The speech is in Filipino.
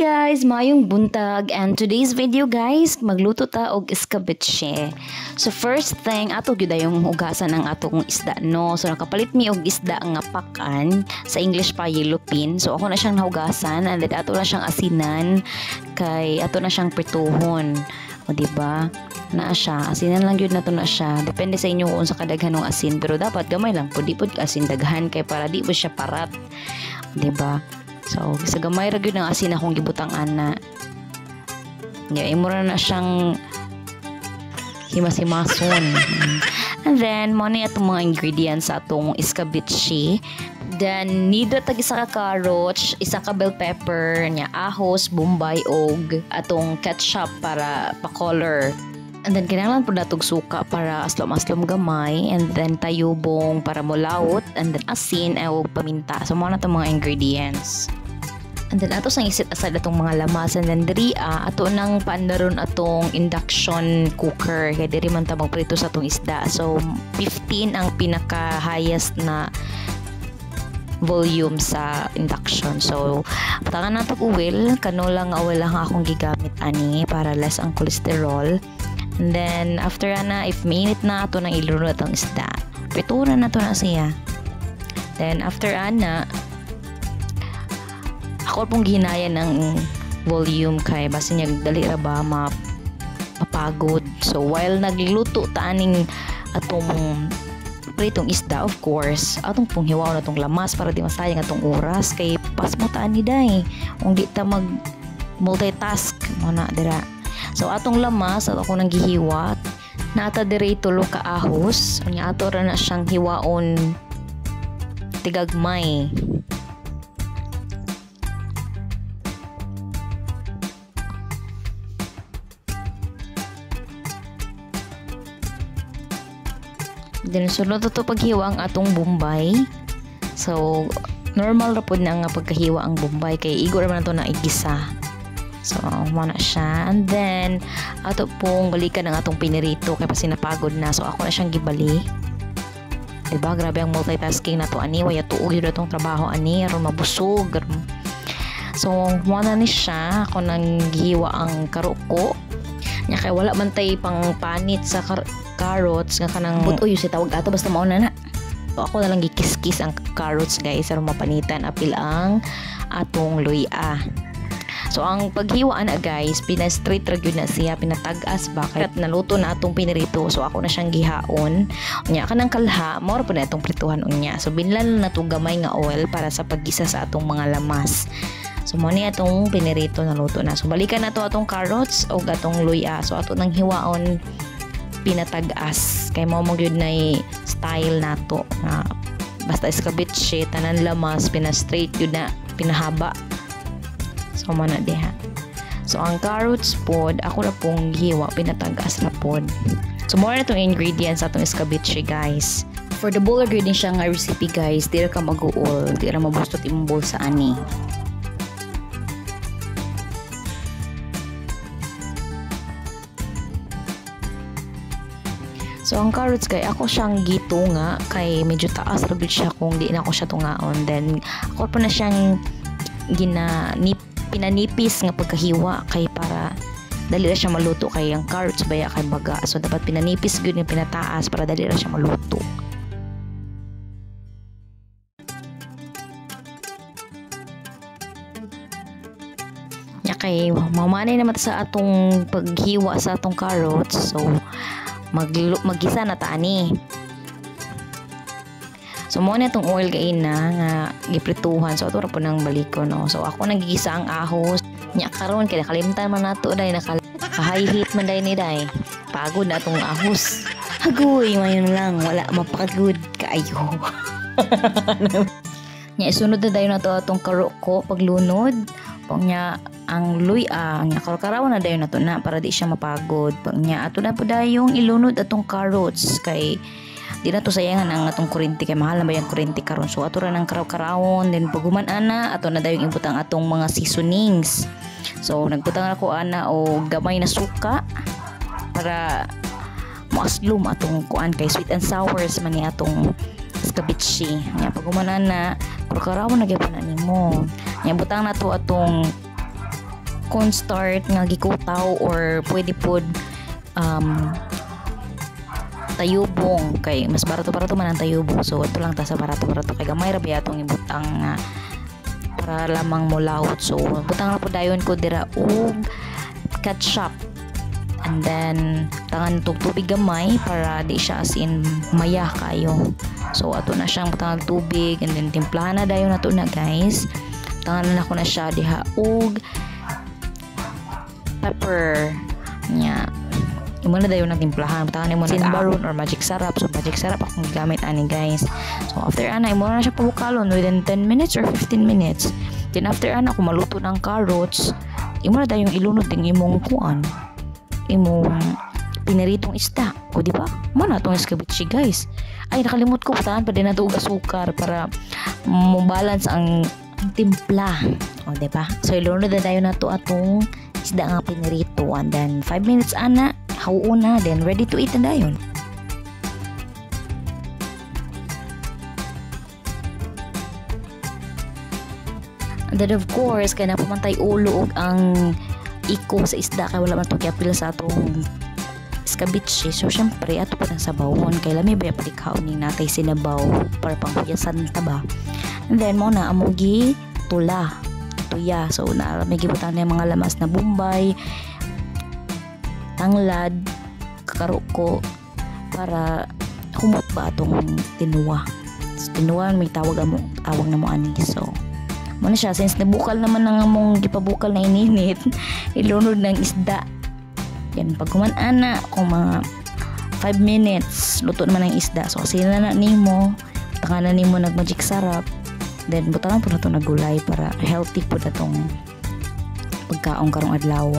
guys, mayong buntag, and today's video guys, magluto ta og escabeche. So first thing, ato gyud yung hugasan ng atong isda no. So nakapalit mi og isda nga pakan, sa English pa yellowfin. So ako na siyang nahugasan and then ato na siyang asinan kay ato na siyang prituhon. O di ba? Naa siya, asinan lang gyud nato na siya. Depende sa inyo kung sa kadaghan ng asin, pero dapat gamay lang pud, di pud asin daghan kay para di po siya parat. Di ba? So, sa gamay ra gyud ng asin akong gibutang ana. Yeah, imo na siyang himas-himason. And then, mo na itong mga ingredients sa atong escabeche. Then, need tag isa ka carrots, isa ka bell pepper, nya ahos, bombay, og atong ketchup para pa-color. And then, kinahanglan po natog suka para aslom-aslom gamay. And then, tayubong para mulawot. And then, asin o paminta. So, mga na itong mga ingredients. And then, ato sang isit aside atong mga lamas. And then, diri ato nang paandaron atong induction cooker. Kaya diri man ta magprito sa atong isda. So, 15 ang pinaka-highest na volume sa induction. So, patangan nato oil. Kanolang oil lang akong gigamit ani para less ang cholesterol. And then, after na, if mainit na, ito nang ilunod ang isda. Prituran na ito na siya. Then, after na, ako pong ginaya ng volume kay basta niya dali ra ba mapagod. So, while nagluto taaning atong pritong isda, of course, atong pong hiwaw na itong lamas para di masayang atong oras. Kay pas mo taan ni day. Kung di ta mag multitask, muna dira. So atong lamas at ako nang gihiwa nata dire tulo ka ahos unya ato ra na siyang hiwaon tigagmay. Then sunod to paghiwa ang atong bombay. So normal ra pud na nga pagkahiwa ang bombay kay igor man to na igisa. So, muna siya. And then, ato pong balikan ng atong pinirito kaya pa sinapagod na. So, ako na siyang gibali. Diba? Grabe ang multitasking na to. Ani, waya tuog yun na itong trabaho. Ani, aron mabusog. So, muna ni siya. Ako nang gihiwa ang karuko. Nya kaya wala man tay pang panit sa carrots. Nga kanang butoy si tawag ato. Basta mauna na. So, ako na lang gikis-kis ang carrots guys. Aron mapanitan. Apil ang atong luya. So, ang paghiwaan na guys, pina-straight ra gyud na siya, pinatag-as ba? Kaya naluto na atong pinirito. So, ako na siyang gihaon. Unya, kanang kalha, more po na itong prituhan unya. So, binlan na itong gamay nga oil para sa paggisa sa atong mga lamas. So, mo niya itong pinirito naluto na. So, balikan na ito atong carrots o atong luya. So, ato nang hiwaon, pinatag-as. Kaya mo gyud na style na to. Na, basta escabeche, tanan lamas, pina-straight yun na, pinahaba. So, mana diha. So, ang carrots pod, ako na pong hiwa, pinatagas na pod. So, more na itong ingredients sa itong escabeche, guys. For the bowl agreed din siya nga recipe, guys, di ra ka mag-uol, di ra mabustot imong bowl sa ani. So, ang carrots, guys, ako siyang gitunga, kay medyo taas ra siya kung di na ako siya tungaon. Then, ako pa na siyang pinanipis nga pagkahiwa kay para dali ra siya maluto kay ang carrots baya kay baga. So dapat pinanipis gyud ni pinataas para dali ra siya maluto. Ya kay mamanay naman sa atong paghiwa sa atong carrots. So magisa na ta ani. So, mo na itong oil kain na nga giprituhan. So, ito ra po nang baliko, no? So, ako nagigisa ang ahos. Nya karon kaya nakalimtan man nato dahil naka-high heat man dahil ni day. Pagod na itong ahos. Hagoy, mayon lang. Wala, mapagod kaayo. Nya, isunod na dahil na ito itong karuko paglunod. Pag niya, ang luya, nya karokarawan na dahil na ito na para di siya mapagod. Pag niya, ato na po dahil yung ilunod atong carrots kay di na to sayangan ang atong kuryente kay mahal na ba yung kuryente karon. So ato ra nang karaw-karawon, then paguman ana ato na dayong ibutang atong mga seasonings. So nagbutang ako ana o gamay na suka para maaslom atong kuan kay sweet and sours man ni atong escabeche. Nya paguman ana karaw-karawon na gyapon ani mo. Nya butang na to atong cornstarch nga gikutaw or pwede pod tayubong kay mas barato-barato man ang tayubong. So ito lang ta sa barato-barato kay gamay ra biya atong ibutang para lamang molawot. So butang ra po dayon ko dira og ketchup, and then tangan tubig gamay para di siya as in maya kayo. So ato na siyang butang tubig, and then timplahan na dayon nato na guys. Tangan na ko na siya diha og pepper nya. Imo na dayon ng timplahan, butang mo na cinnamon or magic syrup. So magic syrup akong gamit ani guys. So after ana imo na siya pabukalon within 10 minutes or 15 minutes. Then after ana kung maluto ng carrots, imo na dayong ilunod ding imong kuan, imong piniritong isda. O di ba? Mo na tong escabeche guys. Ay nakalimot ko patahan pa din na og asukar para mo balance ang timpla. O di ba? So ilunod na dayon nato atong isda nga pinirito, and then 5 minutes ana hawon na, then ready to eat na dayon. And then of course kaya na pumantay ulo og ang iko sa isda kay wala man to kiapil sa atong escabeche. So syempre ato pa ng sabawon kay lami ba palikhaon ning natay sinabaw para panghuyasan ta ba. And then mo na amo gi tuya. So na may gibutan na mga lamas na bombay, tanglad, kakaruko para humot ba atong tinuwa. So, tinuwa may tawag na mo ani. So muna siya, since nabukal naman ng among gipabukal na ininit, ilunod ng isda. Yan, pag kuman-ana, kung mga 5 minutes, luto naman ang isda. So, sila na nimo, tanganan nimo nag-magic syrup, then butangan po na ito na gulay para healthy po na itong pagkaong karong adlaw.